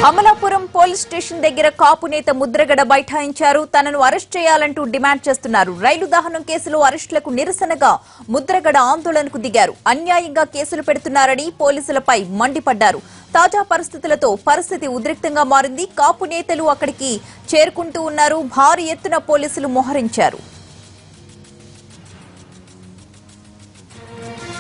Amalapuram police station దగ్గర కాపు నేత ముద్రగడ బైఠాయించారు. తనను అరెస్ట్ చేయాలంటూ డిమాండ్ చేస్తున్నారు. రైలు దహనం కేసులో అరెస్టులకు నిరసనగా ముద్రగడ ఆందోళనకు దిగారు. అన్యాయంగా కేసులు పెడుతున్నారని పోలీసులపై మండిపడ్డారు. తాజా పరిస్థితులతో పరిస్థితి ఉద్రిక్తంగా మారింది. కాపు నేతలు అక్కడికి చేరుకుంటూ ఉన్నారు. భారీ ఎత్తున పోలీసులు మోహరించారు.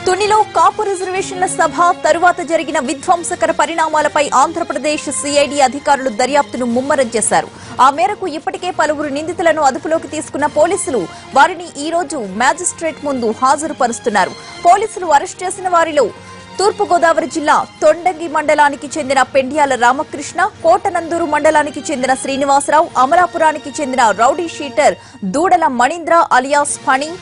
తునిలో కాపు రిజర్వేషన్ల సభ తరువాత జరిగిన విధ్వంసకర పరిణామాలపై ఆంధ్రప్రదేశ్ సిఐడి అధికారులు దర్యాప్తును ముమ్మరం చేశారు. ఆ మేరకు ఇప్పటికే పలువురు నిందితులను అదుపులోకి తీసుకున్న పోలీసులు వారిని ఈ రోజు మ్యాజిస్ట్రేట్ ముందు హాజరుపరుస్తున్నారు. పోలీసులు అరెస్ట్ చేసిన వారిలో తూర్పుగోదావరి జిల్లా తొండంగి మండలానికి చెందిన పెండ్యాల రామకృష్ణ, కోటనందూరు మండలానికి చెందిన శ్రీనివాసరావు, అమలాపురానికి చెందిన రౌడీ షీటర్ దూడల మణీంద్ర అలియాస్ ఫణి,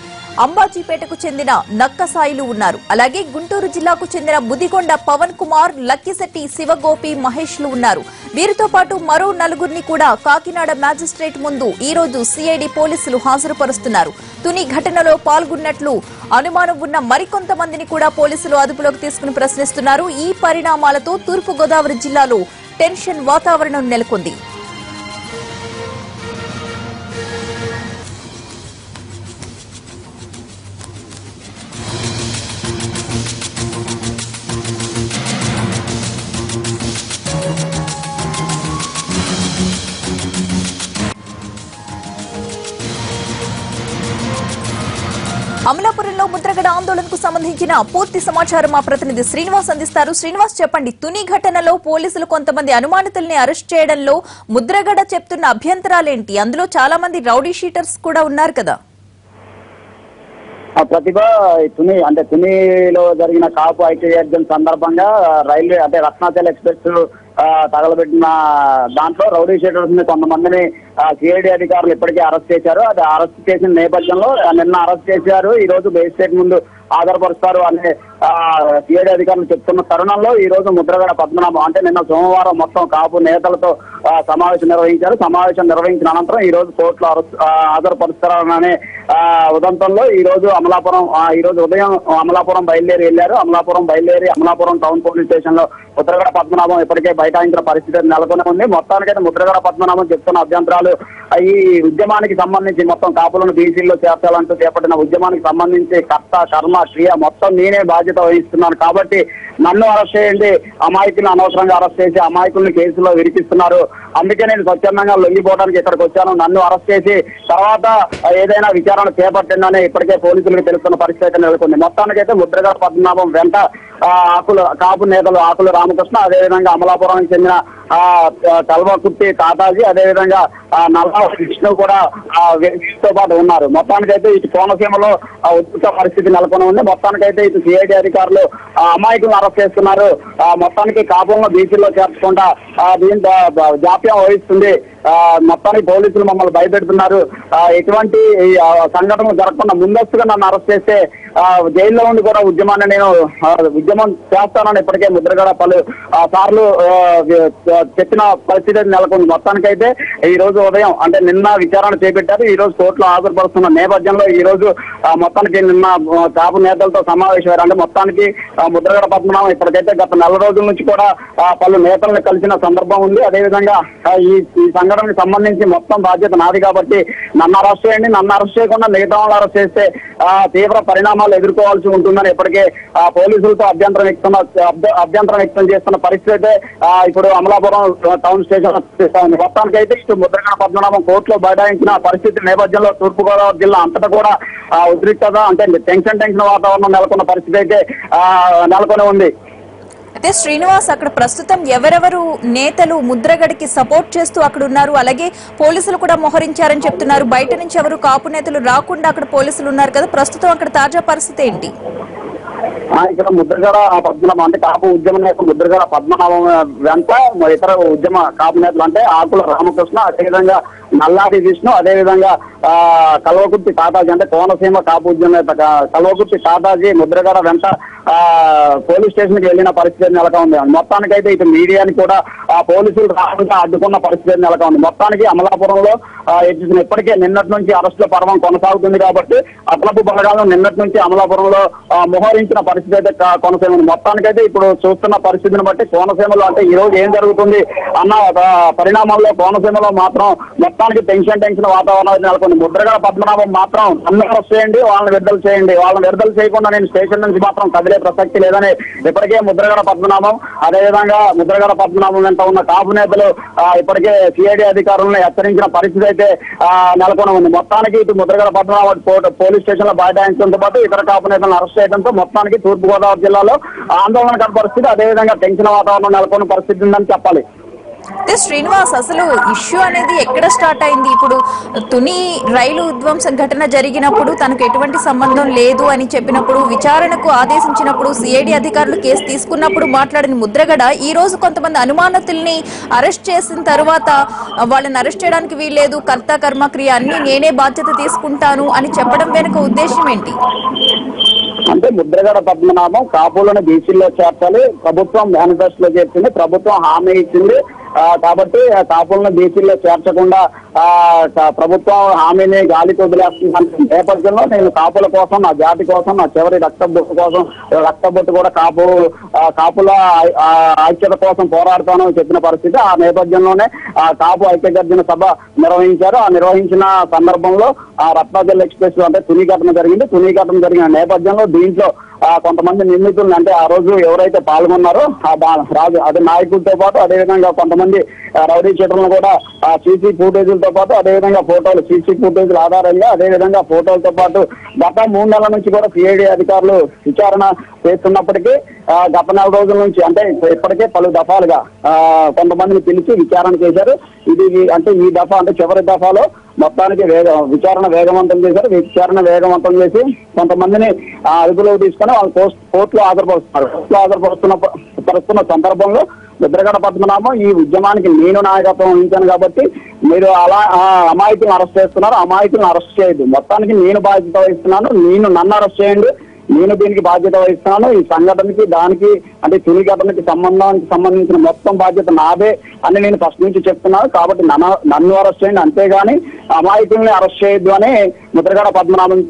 అంబాజీపేటకు చెందిన నక్కసాయిలు ఉన్నారు. అలాగే గుంటూరు జిల్లాకు చెందిన బుదిగొండ పవన్ కుమార్, లక్కిశెట్టి శివగోపి, మహేష్లు ఉన్నారు. వీరితో పాటు మరో నలుగురిని కూడా కాకినాడ మ్యాజిస్ట్రేట్ ముందు ఈ రోజు సిఐడి పోలీసులు హాజరుపరుస్తున్నారు. తుని ఘటనలో పాల్గొన్నట్లు అనుమానం ఉన్న మరికొంతమందిని కూడా పోలీసులు అదుపులోకి తీసుకుని ప్రశ్నిస్తున్నారు. ఈ పరిణామాలతో తూర్పుగోదావరి జిల్లాలో టెన్షన్ వాతావరణం నెలకొంది. అమలాపురంలో ముద్రగడ ఆందోళనకు సంబంధించిన పూర్తి సమాచారం మా ప్రతినిధి శ్రీనివాస్ అందిస్తారు. శ్రీనివాస్, చెప్పండి. తుని ఘటనలో పోలీసులు కొంతమంది అనుమానితుల్ని అరెస్ట్ చేయడంలో ముద్రగడ చెప్తున్న అభ్యంతరాలేంటి? అందులో చాలా మంది రౌడీ షీటర్స్ కూడా ఉన్నారు కదా. ప్రతిభ తునిలో జరిగిన కాపు ఐక్యవేద్యం సందర్భంగా రైల్వే రత్నాచల్ ఎక్స్ప్రెస్ తగలబెట్టిన దాంట్లో రౌడీ షీటర్స్ ని కొంతమందిని సిఐడి అధికారులు ఇప్పటికే అరెస్ట్ చేశారు. అది అరెస్ట్ చేసిన నేపథ్యంలో నిన్న అరెస్ట్ చేశారు. ఈ రోజు మేజిస్ట్రేట్ ముందు ఆధారపరుస్తారు అనే సిఐడి అధికారులు చెప్తున్న తరుణంలో ఈ రోజు ముద్రగడ పద్మనాభం నిన్న సోమవారం మొత్తం కాపు నేతలతో సమావేశం నిర్వహించారు. సమావేశం నిర్వహించిన అనంతరం ఈ రోజు కోర్టులో హాజరుపరుస్తారనే ఉదంతంలో ఈ రోజు ఉదయం అమలాపురం బయలుదేరి వెళ్లారు. అమలాపురం టౌన్ పోలీస్ స్టేషన్ లో ముద్రగడ పద్మనాభం ఇప్పటికే బైఠాయించిన పరిస్థితి నెలకొని ఉంది. మొత్తానికైతే ముద్రగడ పద్మనాభం చెప్తున్న అభ్యంతరాలు ఈ ఉద్యమానికి సంబంధించి మొత్తం కాపులను బీసీల్లో చేర్చాలంటూ చేపట్టిన ఉద్యమానికి సంబంధించి కర్త కర్మ క్రియ మొత్తం నేనే బాధ్యత వహిస్తున్నాను కాబట్టి నన్ను అరెస్ట్ చేయండి, అమాయకులను అనవసరంగా అరెస్ట్ చేసి అమాయకుల్ని కేసులో విరిపిస్తున్నారు, అందుకే నేను స్వచ్ఛందంగా లొంగిపోవడానికి ఇక్కడికి వచ్చాను, నన్ను అరెస్ట్ చేసి తర్వాత ఏదైనా విచారణ చేపట్టిందని ఇప్పటికే పోలీసులకు తెలుస్తున్న పరిస్థితి నెలకొంది. మొత్తానికైతే ముద్రగడ పద్మనాభం వెంట కాపు నేతలు ఆకుల రామకృష్ణ, అదేవిధంగా అమలాపురానికి చెందిన కల్వకుర్తి తాతాజీ, అదేవిధంగా నల్ల విష్ణు కూడా వీరితో పాటు ఉన్నారు. మొత్తానికైతే ఇటు కోనసీమలో ఉద్రిక్త పరిస్థితి నెలకొని ఉంది. మొత్తానికైతే ఇటు సిఐడి అధికారులు అమాయకులను అరెస్ట్ చేస్తున్నారు. మొత్తానికి కాపులను బీసీలో చేర్చకుండా దీంతో జాప్యం వహిస్తుంది. మొత్తానికి పోలీసులు మమ్మల్ని భయపెడుతున్నారు. ఎటువంటి సంఘటనలు జరగకుండా ముందస్తుగా నన్ను అరెస్ట్ చేస్తే జైల్లో ఉండి కూడా ఉద్యమం చేస్తానని ఇప్పటికే ముద్రగడ పలు సార్లు చెప్పిన పరిస్థితి నెలకొంది. మొత్తానికైతే ఈ రోజు ఉదయం నిన్న విచారణ చేపట్టారు. ఈ రోజు కోర్టులో హాజరుపరుస్తున్న నేపథ్యంలో ఈ రోజు మొత్తానికి నిన్న కాపు నేతలతో సమావేశమయ్యారు. మొత్తానికి ముద్రగడ పద్మనాభం ఇప్పటికైతే గత 4 రోజుల నుంచి కూడా పలు నేతలను కలిసిన సందర్భం ఉంది. అదేవిధంగా ఈ సంఘటనకు సంబంధించి మొత్తం బాధ్యత నాది కాబట్టి నన్ను అరెస్ట్ చేయండి, నన్ను అరెస్ట్ చేయకుండా మిగతా వాళ్ళు అరెస్ట్ చేస్తే తీవ్ర పరిణామాలు ఎదుర్కోవాల్సి ఉంటుందని ఇప్పటికే పోలీసులతో అభ్యంతరం వ్యక్తం చేస్తున్న పరిస్థితి అయితే ఇప్పుడు అమలాపురం టౌన్ స్టేషన్ మొత్తానికైతే ఇటు ముద్రగడ పద్మనాభం కోర్టులో బైఠాయించిన పరిస్థితి నేపథ్యంలో తూర్పుగోదావరి జిల్లా అంతటా కూడా ఉద్రిక్తత అంటే టెన్షన్ వాతావరణం నెలకొన్న పరిస్థితి అయితే నెలకొని ఉంది. అయితే శ్రీనివాస్, అక్కడ ప్రస్తుతం ఎవరెవరు నేతలు ముద్రగడకి సపోర్ట్ చేస్తూ అక్కడ ఉన్నారు, అలాగే పోలీసులు కూడా మోహరించారని చెప్తున్నారు. బయట నుంచి ఎవరు కాపు నేతలు రాకుండా అక్కడ పోలీసులు ఉన్నారు కదా, ప్రస్తుతం అక్కడ తాజా పరిస్థితి ఏంటి? ఇక్కడ ముద్రగడ పద్మనాభం అంటే కాపు ఉద్యమ నేత ముద్రగడ పద్మనాభం వెంట ఇతర ఉద్యమ కాపు నేతలు అంటే ఆకుల రామకృష్ణ, అదేవిధంగా నల్లాడి విష్ణు, అదేవిధంగా కల్వకుర్తి తాతాజీ అంటే కోనసీమ కాపు ఉద్యమ నేత కల్వకుర్తి తాతాజీ ముద్రగడ వెంట పోలీస్ స్టేషన్ కి వెళ్లిన పరిస్థితి నెలక ఉంది. మొత్తానికైతే ఇటు మీడియాని కూడా పోలీసులు రాకుండా అడ్డుకున్న పరిస్థితి నెలక ఉంది. మొత్తానికి అమలాపురంలో ఇప్పటికే నిన్నటి నుంచి అరెస్టుల పర్వం కొనసాగుతుంది కాబట్టి అతలపు బలగాలను నిన్నటి నుంచి అమలాపురంలో మోహరించిన పరిస్థితి అయితే కొనసాగింది. మొత్తానికైతే ఇప్పుడు చూస్తున్న పరిస్థితిని బట్టి కోనసీమలో అంటే ఈ రోజు ఏం జరుగుతుంది అన్న పరిణామాల్లో కోనసీమలో మాత్రం మొత్తానికి టెన్షన్ వాతావరణం నెలకొంది. ముద్రగడ పద్మనాభం మాత్రం నన్ను అరెస్ట్ చేయండి, వాళ్ళని విడుదల చేయండి, వాళ్ళని విడుదల చేయకుండా నేను స్టేషన్ నుంచి మాత్రం కదిలే ప్రసక్తి లేదని ఇప్పటికే ముద్రగడ పద్మనాభం అదేవిధంగా ముద్రగడ పద్మనాభం వెంట ఉన్న కాపు నేతలు ఇప్పటికే సిఐడి అధికారులను హెచ్చరించిన పరిస్థితి అయితే నెలకొని ఉంది. మొత్తానికి ఇటు ముద్రగడ పద్మనాభం పోలీస్ స్టేషన్ లో బైఠాయించడంతో పాటు ఇతర కాపు నేతలను అరెస్ట్ చేయడంతో మొత్తానికి తూర్పుగోదావరి జిల్లాలో ఆందోళనకర పరిస్థితి అదేవిధంగా టెన్షన్ వాతావరణం నెలకొన్న పరిస్థితి ఉందని చెప్పాలి. శ్రీనివాస్, అసలు ఇష్యూ అనేది ఎక్కడ స్టార్ట్ అయింది? ఇప్పుడు తుని రైలు విధ్వంసం ఘటన జరిగినప్పుడు తనకు ఎటువంటి సంబంధం లేదు అని చెప్పినప్పుడు విచారణకు ఆదేశించినప్పుడు సిఐడి అధికారులు కేసు తీసుకున్నప్పుడు మాట్లాడిన ముద్రగడ ఈ రోజు కొంతమంది అనుమానితుల్ని అరెస్ట్ చేసిన తర్వాత వాళ్ళని అరెస్ట్ చేయడానికి వీల్లేదు, కర్త కర్మక్రియ అన్ని నేనే బాధ్యత తీసుకుంటాను అని చెప్పడం వెనుక ఉద్దేశం ఏంటి? అంటే ముద్రగడ పద్మనాభం కాపులను బీసీల్లో చేర్చాలి, ప్రభుత్వం మేనిఫెస్టోలో చేర్చింది, ప్రభుత్వం హామీ ఇచ్చింది కాబట్టి కాపులను బీసీల్లో చేర్చకుండా ప్రభుత్వం హామీని గాలికి వదిలేస్తున్న నేపథ్యంలో నేను కాపుల కోసం, నా జాతి కోసం, నా చివరి రక్తబొట్టు కోసం, రక్తబొట్టు కూడా కాపుల ఐక్యత కోసం పోరాడతాను చెప్పిన పరిస్థితి. ఆ నేపథ్యంలోనే కాపు ఐక్యగర్జన సభ నిర్వహించారు. ఆ నిర్వహించిన సందర్భంలో రత్నాచల్ ఎక్స్ప్రెస్ అంటే తుని ఘటన జరిగింది. తుని ఘటన జరిగిన నేపథ్యంలో దీంట్లో కొంతమంది నిందితులను అంటే ఆ రోజు ఎవరైతే పాల్గొన్నారో అదే నాయకులతో పాటు అదేవిధంగా కొంతమంది రౌడీ షీటర్లను కూడా సీసీ ఫుటేజీలతో పాటు అదేవిధంగా ఫోటోలు సీసీ ఫుటేజీల ఆధారంగా అదేవిధంగా ఫోటోలతో పాటు గత 3 నెలల నుంచి కూడా సిఐడి అధికారులు విచారణ చేస్తున్నప్పటికీ గత 4 రోజుల నుంచి అంటే ఇప్పటికే పలు దఫాలుగా కొంతమందిని పిలిచి విచారణ చేశారు. ఇది అంటే ఈ దఫా అంటే చివరి దఫాలో మొత్తానికి విచారణ వేగవంతం చేశారు. విచారణ వేగవంతం చేసి కొంతమందిని అదుపులోకి తీసుకొని వాళ్ళు కోర్టులో హాజరుపరుస్తున్నారు. కోర్టులో హాజరుపరుస్తున్న సందర్భంలో ముద్రగడ పద్మనాభం ఈ ఉద్యమానికి నేను నాయకత్వం వహించాను కాబట్టి మీరు అలా అమాయకులను అరెస్ట్ చేస్తున్నారు, అమాయకులను అరెస్ట్ చేయొద్దు, మొత్తానికి నేను బాధ్యత వహిస్తున్నాను, నన్ను అరెస్ట్ చేయండి, నేను దీనికి బాధ్యత వహిస్తున్నాను, ఈ సంఘటనకి దానికి అంటే తుని ఘటనకి సంబంధించిన మొత్తం బాధ్యత నాదే అని నేను ఫస్ట్ నుంచి చెప్తున్నాను కాబట్టి నన్ను అరెస్ట్ చేయండి, అంతేగాని అమాయకుల్ని అరెస్ట్ చేయొద్దు అని ముద్రగడ పద్మనాభం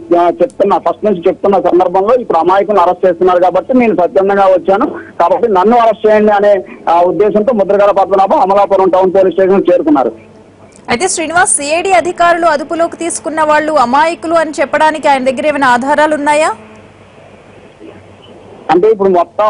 ఫస్ట్ నుంచి చెప్తున్న సందర్భంలో ఇప్పుడు అమాయకులను అరెస్ట్ చేస్తున్నారు కాబట్టి నేను స్వచ్ఛందంగా వచ్చాను కాబట్టి నన్ను అరెస్ట్ చేయండి అనే ఉద్దేశంతో Mudragada Padmanabham Amalapuram town police station చేరుకున్నారు. అయితే శ్రీనివాస్, సిఐడి అధికారులు అదుపులోకి తీసుకున్న వాళ్ళు అమాయకులు అని చెప్పడానికి ఆయన దగ్గర ఏమైనా ఆధారాలు ఉన్నాయా? అంటే ఇప్పుడు మొత్తం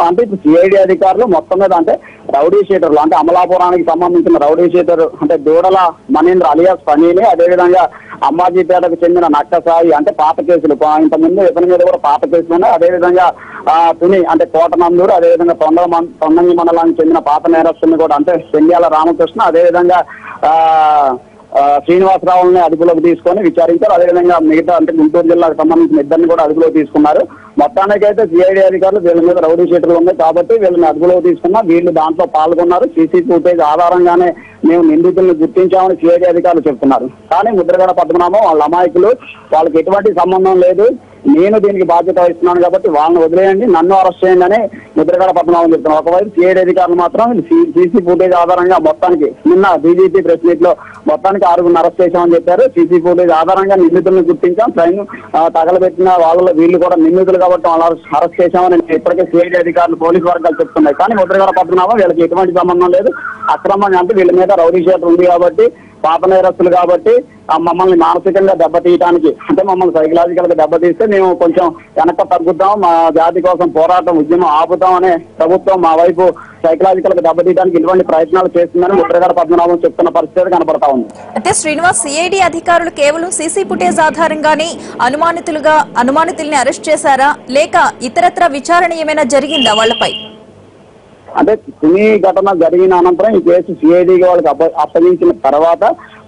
అంటే ఇప్పుడు సిఐడి అధికారులు మొత్తం మీద అంటే రౌడీ షీటర్లు అంటే అమలాపురానికి సంబంధించిన రౌడీ షీటర్ అంటే దూడల మనేంద్ర అలియాస్ ఫనీని అదేవిధంగా అమ్మాజీపేటకు చెందిన నక్కసాయి అంటే పాత కేసులు ఇంతకుముందు ఇతని మీద కూడా పాత కేసులు ఉన్నాయి. అదేవిధంగా తుని అంటే కోటనందూరు అదేవిధంగా తొండంగి మండలానికి చెందిన పాత నేరస్తుని కూడా అంటే పెండ్యాల రామకృష్ణ అదేవిధంగా శ్రీనివాసరావుని అదుపులోకి తీసుకొని విచారించారు. అదేవిధంగా మిగతా అంటే గుంటూరు జిల్లాకు సంబంధించిన ఇద్దరిని కూడా అదుపులోకి తీసుకున్నారు. మొత్తానికైతే సిఐడి అధికారులు వీళ్ళ మీద రౌడీ షీటర్లు ఉన్నాయి కాబట్టి వీళ్ళని అదుపులోకి తీసుకున్నా వీళ్ళు దాంట్లో పాల్గొన్నారు. సీసీ ఫుటేజ్ ఆధారంగానే మేము నిందితులను గుర్తించామని సిఐడి అధికారులు చెప్తున్నారు. కానీ ముద్రగడ పద్మనాభం వాళ్ళ అమాయకులు, వాళ్ళకి ఎటువంటి సంబంధం లేదు, నేను దీనికి బాధ్యత వహిస్తున్నాను కాబట్టి వాళ్ళని వదిలేయండి, నన్ను అరెస్ట్ చేయండి అని ముద్రగడ పద్మనాభం చెప్తున్నాను. ఒకవైపు సిఐడి అధికారులు మాత్రం సీసీ ఫుటేజ్ ఆధారంగా మొత్తానికి నిన్న బీజేపీ ప్రెస్ మీట్ లో మొత్తానికి 6 అరెస్ట్ చేశామని చెప్పారు. సీసీ ఫుటేజ్ ఆధారంగా నిందితులను గుర్తించాం, ట్రైన్ తగలబెట్టిన వాళ్ళలో వీళ్ళు కూడా నిందితులు కాబట్టి వాళ్ళు అరెస్ట్ చేశామని ఇప్పటికే సిఐడి అధికారులు పోలీసు వర్గాలు చెప్తున్నాయి. కానీ ముద్రగడ పద్మనాభం వీళ్ళకి ఎటువంటి సంబంధం లేదు, అక్రమంగా అంటే వీళ్ళ మీద రౌడీ షీటర్ ఉంది కాబట్టి, పాప నేరస్తులు కాబట్టి మమ్మల్ని మానసికంగా దెబ్బతీయడానికి అంటే మమ్మల్ని సైకలాజికల్ గా దెబ్బతీస్తే మేము కొంచెం వెనక తగ్గుతాం, మా జాతి కోసం పోరాటం ఉద్యమం ఆపుతాం అనే ప్రభుత్వం మా వైపు సైకలాజికల్ గా దెబ్బతీయడానికి ఇటువంటి ప్రయత్నాలు చేస్తుందని ముద్రగడ పద్మనాభం చెప్తున్న పరిస్థితి కనపడతా ఉంది. అయితే శ్రీనివాస్, సిఐడి అధికారులు కేవలం సీసీ ఫుటేజ్ ఆధారంగానే అనుమానితుల్ని అరెస్ట్ చేశారా, లేక ఇతరత్ర విచారణ ఏమైనా జరిగిందా వాళ్ళపై? అంటే తుని ఘటన జరిగిన అనంతరం ఈ కేసు సిఐడికి వాళ్ళకి అప్పగించిన తర్వాత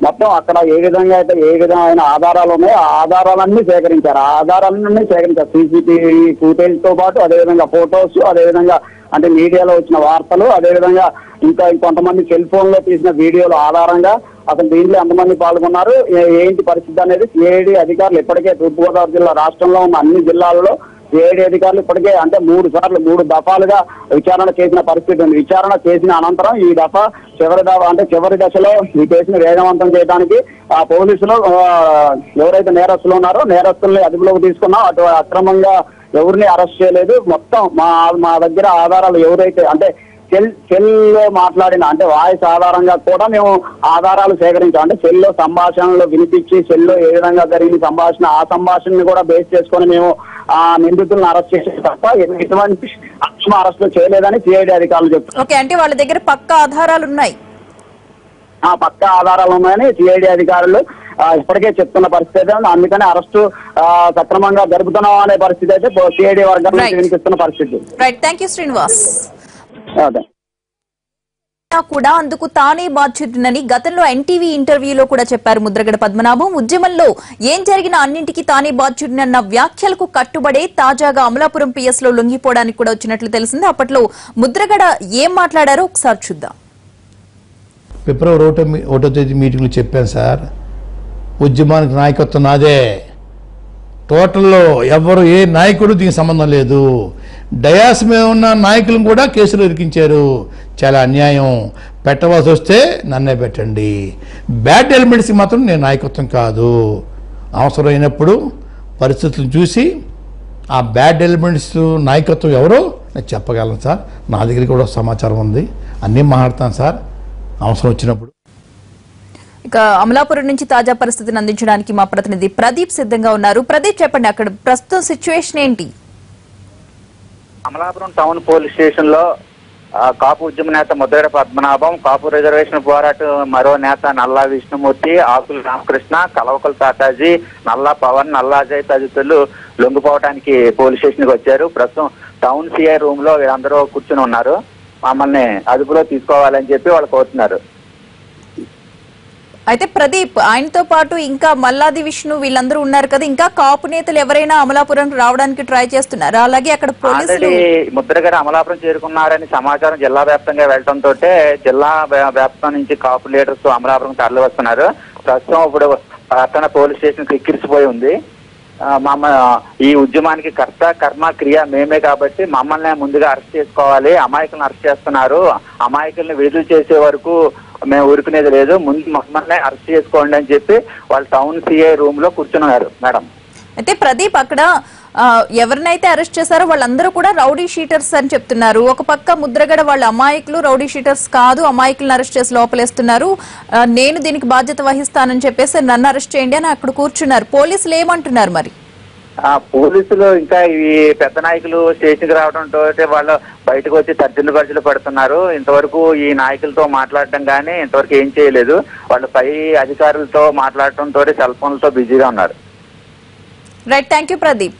మొత్తం అక్కడ ఏ విధమైన ఆధారాలు ఉన్నాయో ఆ ఆధారాలన్నీ సేకరించారు. సీసీటీవీ ఫుటేజ్ తో పాటు అదేవిధంగా ఫొటోస్, అదేవిధంగా అంటే మీడియాలో వచ్చిన వార్తలు, అదేవిధంగా ఇంకా కొంతమంది సెల్ ఫోన్ లో తీసిన వీడియోల ఆధారంగా అసలు దీంట్లో ఎంతమంది పాల్గొన్నారు, ఏంటి పరిస్థితి అనేది సిఐడి అధికారులు ఇప్పటికే తూర్పుగోదావరి జిల్లా రాష్ట్రంలో ఉన్న అన్ని జిల్లాలలో సిఐడి అధికారులు ఇప్పటికే అంటే 3 దఫాలుగా విచారణ చేసిన పరిస్థితి ఉంది. విచారణ చేసిన అనంతరం ఈ దఫా చివరి దశలో ఈ కేసును వేగవంతం చేయడానికి ఆ పోలీసులు ఎవరైతే నేరస్తులు ఉన్నారో నేరస్తుల్ని అదుపులోకి తీసుకున్నా అటు అక్రమంగా ఎవరిని అరెస్ట్ చేయలేదు. మొత్తం మా దగ్గర ఆధారాలు ఎవరైతే అంటే సెల్ లో మాట్లాడిన అంటే వాయిస్ ఆధారంగా కూడా మేము ఆధారాలు సేకరించాం. అంటే సెల్లో సంభాషణలు వినిపించి సెల్లో ఏ విధంగా జరిగిన సంభాషణ ఆ సంభాషణని కూడా బేస్ చేసుకొని మేము ఆ నిందితులను అరెస్ట్ చేసే తప్ప ఎటువంటి అక్రమ అరెస్టులు చేయలేదని సిఐడి అధికారులు చెప్తారు. ఓకే, అంటే వాళ్ళ దగ్గర పక్కా ఆధారాలు ఉన్నాయి. పక్కా ఆధారాలు ఉన్నాయని సిఐడి అధికారులు ఇప్పటికే చెప్తున్న పరిస్థితి. అందుకని అరెస్టు సక్రమంగా జరుపుతున్నాం అనే పరిస్థితి అయితే సిఐడి వర్గాల నుంచి వినిపిస్తున్న పరిస్థితి. Right, thank you Srinivas. కూడా అందుకు తానే బాధ్యుడినని గతంలో ఎన్టీవీ ఇంటర్వ్యూలో కూడా చెప్పారు ముద్రగడ పద్మనాభం. ఉద్యమంలో ఏం జరిగినా అన్నింటికీ తానే బాధ్యుడినన్న వ్యాఖ్యలకు కట్టుబడే తాజాగా అమలాపురం పిఎస్ లో లొంగిపోవడానికి కూడా వచ్చినట్లు తెలిసింది. అప్పట్లో ముద్రగడ ఏం మాట్లాడారో ఒకసారి చూద్దాం. ఫిబ్రవరి 1వ తేదీ మీటింగ్లో చెప్పాను సార్, ఉద్యమానికి నాయకత్వం నాదే, టోటల్లో ఎవరు ఏ నాయకుడు దీనికి సంబంధం లేదు, డయాస్ మీద ఉన్న నాయకులను కూడా కేసులు ఇరికించారు, చాలా అన్యాయం, పెట్టవలసి వస్తే నన్నే పెట్టండి, బ్యాడ్ ఎలిమెంట్స్కి మాత్రం నేను నాయకత్వం కాదు, అవసరమైనప్పుడు పరిస్థితులను చూసి ఆ బ్యాడ్ ఎలిమెంట్స్ నాయకత్వం ఎవరో నేను చెప్పగలను సార్, నా దగ్గర కూడా సమాచారం ఉంది, అన్నీ మాట్లాడతాను సార్ అవసరం వచ్చినప్పుడు. ఇక అమలాపురం నుంచి తాజా పరిస్థితిని అందించడానికి మా ప్రతినిధి ప్రదీప్ సిద్ధంగా ఉన్నారు. ప్రదీప్, చెప్పండి, అక్కడ ప్రస్తుతం సిచ్యువేషన్ ఏంటి? అమలాపురం టౌన్ పోలీస్ స్టేషన్ లో కాపు ఉద్యమ నేత ముద్రగడ పద్మనాభం, కాపు రిజర్వేషన్ పోరాట మరో నేత నల్లా విష్ణుమూర్తి, ఆకుల రామకృష్ణ, కలవకల తాతాజీ, నల్లా పవన్, నల్లా అజయ్ తదితరులు లొంగిపోవడానికి పోలీస్ స్టేషన్ కి వచ్చారు. ప్రస్తుతం టౌన్ సిఐ రూమ్ లో వీళ్ళందరూ కూర్చుని ఉన్నారు. మమ్మల్ని అదుపులో తీసుకోవాలని చెప్పి వాళ్ళు కోరుతున్నారు. అయితే ప్రదీప్, ఆయనతో పాటు ఇంకా మల్లాది విష్ణు వీళ్ళందరూ ఉన్నారు కదా, ఇంకా కాపు నేతలు ఎవరైనా అమలాపురం రావడానికి ట్రై చేస్తున్నారా? అలాగే అక్కడ పోలీసులు ముద్రగడ అమలాపురం చేరుకున్నారని సమాచారం జిల్లా వ్యాప్తంగా వెళ్లడంతో జిల్లా వ్యాప్తం నుంచి కాపు లీడర్స్ అమలాపురం తరలి వస్తున్నారు. ప్రస్తుతం ఇప్పుడు పట్టణ పోలీస్ స్టేషన్ ఎక్కిరిసిపోయి ఉంది. ఈ ఉద్యమానికి కర్త కర్మ క్రియ మేమే కాబట్టి మమ్మల్ని ముందుగా అరెస్ట్ చేసుకోవాలి, అమాయకులను అరెస్ట్ చేస్తున్నారు, అమాయకుల్ని విడుదల చేసే వరకు మేము ఊరుకునేది లేదు, ముందు మమ్మల్ని అరెస్ట్ చేసుకోండి అని చెప్పి వాళ్ళు టౌన్ సిఐ రూమ్ లో కూర్చున్నారు మేడం. అయితే ప్రదీప్, అక్కడ ఎవరినైతే అరెస్ట్ చేశారో వాళ్ళందరూ కూడా రౌడీ షీటర్స్ అని చెప్తున్నారు. ఒక పక్క ముద్రగడ వాళ్ళ అమాయకులు, రౌడీ షీటర్స్ కాదు, అమాయకులను అరెస్ట్ చేసి లోపలేస్తున్నారు, నేను దీనికి బాధ్యత వహిస్తానని చెప్పేసి నన్ను అరెస్ట్ చేయండి అని అక్కడ కూర్చున్నారు. పోలీసులు ఏమంటున్నారు మరి? పోలీసులు ఇంకా ఈ పెద్ద నాయకులు స్టేషన్ కి రావడంతో వాళ్ళు బయటకు వచ్చి తర్జన గర్జలు పడుతున్నారు. ఇంతవరకు ఈ నాయకులతో మాట్లాడటం కానీ ఇంతవరకు ఏం చేయలేదు. వాళ్ళు పై అధికారులతో మాట్లాడటంతో సెల్ ఫోన్లతో బిజీగా ఉన్నారు. Right, thank you Pradeep.